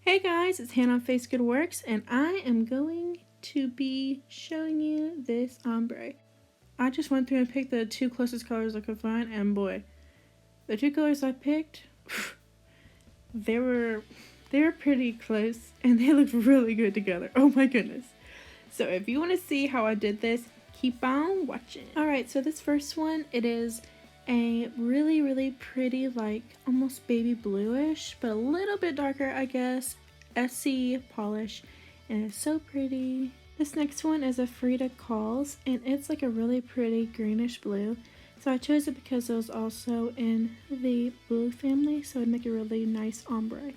Hey guys, it's Hannah on Face Good Works, and I am going to be showing you this ombre. I just went through and picked the two closest colors I could find, and boy, the two colors I picked, they were pretty close, and they looked really good together. Oh my goodness. So if you want to see how I did this, keep on watching. Alright, so this first one, it is a really pretty, like almost baby bluish, but a little bit darker, I guess, SC polish, and it's so pretty. This next one is a Frida Calls, and it's like a really pretty greenish blue. So I chose it because it was also in the blue family, so it'd make a really nice ombre.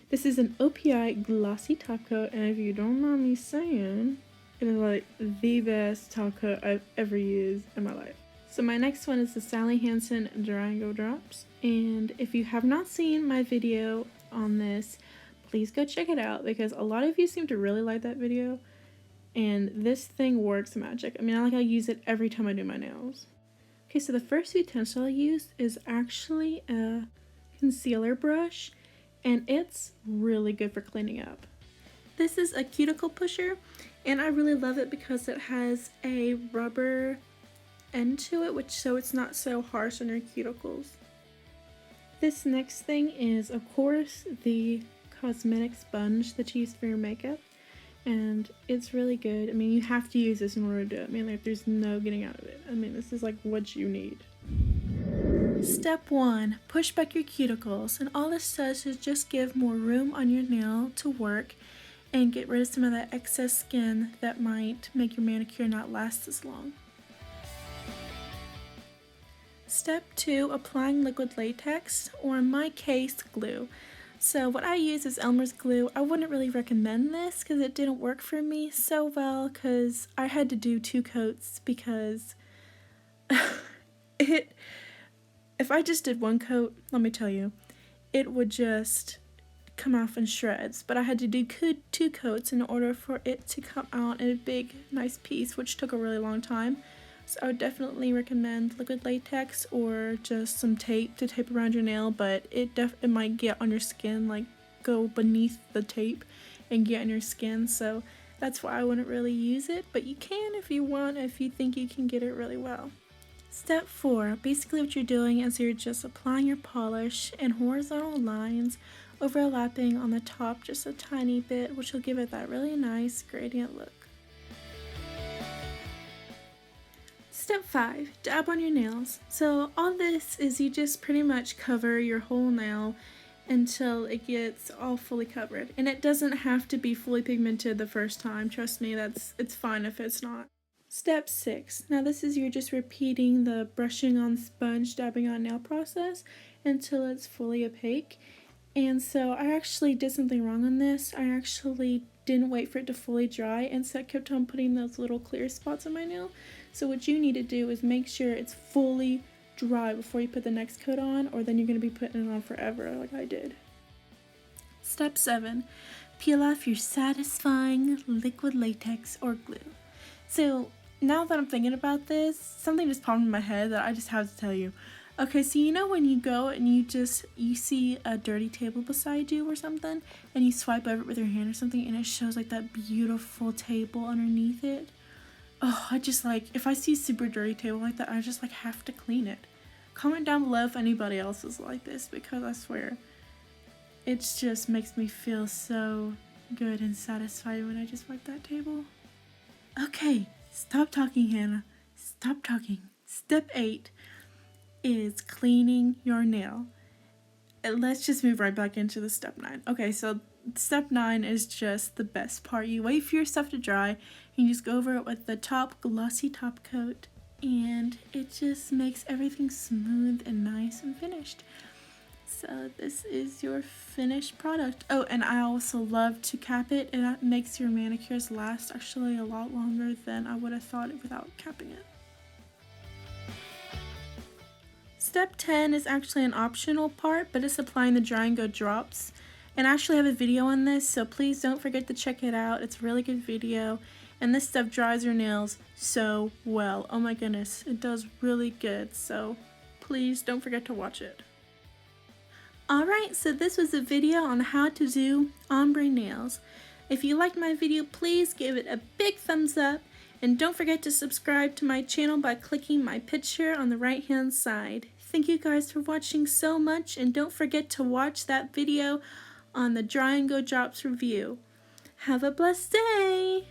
This is an OPI glossy top coat, and if you don't mind me saying, it is like the best top coat I've ever used in my life. So my next one is the Sally Hansen Durango Drops, and if you have not seen my video on this, please go check it out because a lot of you seem to really like that video, and this thing works magic. I mean, I use it every time I do my nails. Okay, so the first utensil I used is actually a concealer brush, and it's really good for cleaning up. This is a cuticle pusher, and I really love it because it has a rubber end to it, so it's not so harsh on your cuticles. This next thing is, of course, the cosmetic sponge that you use for your makeup, and it's really good. I mean, you have to use this in order to do it. I mean, like, there's no getting out of it. I mean, this is like what you need. Step 1, push back your cuticles, and all this does is just give more room on your nail to work and get rid of some of that excess skin that might make your manicure not last as long. Step 2, applying liquid latex, or in my case, glue. So what I use is Elmer's glue. I wouldn't really recommend this because it didn't work for me so well because I had to do 2 coats because if I just did 1 coat, let me tell you, it would just come off in shreds. But I had to do 2 coats in order for it to come out in a big, nice piece, which took a really long time. So I would definitely recommend liquid latex or just some tape to tape around your nail, but it might get on your skin, like go beneath the tape and get on your skin, so that's why I wouldn't really use it, but you can if you want, if you think you can get it really well. Step 4, basically what you're doing is you're just applying your polish in horizontal lines, overlapping on the top just a tiny bit, which will give it that really nice gradient look. Step 5, dab on your nails. So all this is you just pretty much cover your whole nail until it gets all fully covered. And it doesn't have to be fully pigmented the first time. Trust me, it's fine if it's not. Step 6. Now this is you're just repeating the brushing on sponge, dabbing on nail process until it's fully opaque. And so I actually did something wrong on this. I actually didn't wait for it to fully dry, and so I kept on putting those little clear spots on my nail. So what you need to do is make sure it's fully dry before you put the next coat on, or then you're going to be putting it on forever like I did. Step 7. Peel off your satisfying liquid latex or glue. So now that I'm thinking about this, something just popped in my head that I just have to tell you. Okay, so you know when you go and you see a dirty table beside you or something, and you swipe over it with your hand or something, and it shows like that beautiful table underneath it? Oh, I just like, if I see a super dirty table like that, I just like have to clean it. Comment down below if anybody else is like this, because I swear, it just makes me feel so good and satisfied when I just wipe that table. Okay, stop talking, Hannah. Stop talking. Step 8 is cleaning your nail. And let's just move right back into the step 9. Okay, so step 9 is just the best part. You wait for your stuff to dry, you just go over it with the top glossy top coat, and it just makes everything smooth and nice and finished. So this is your finished product. Oh, and I also love to cap it, and that makes your manicures last actually a lot longer than I would have thought without capping it. Step 10 is actually an optional part, but it's applying the Durango drops. And I actually have a video on this, so please don't forget to check it out. It's a really good video. And this stuff dries your nails so well. Oh my goodness, it does really good. So please don't forget to watch it. Alright, so this was a video on how to do ombre nails. If you liked my video, please give it a big thumbs up, and don't forget to subscribe to my channel by clicking my picture on the right hand side. Thank you guys for watching so much, and don't forget to watch that video on the Dry and Go Drops review. Have a blessed day!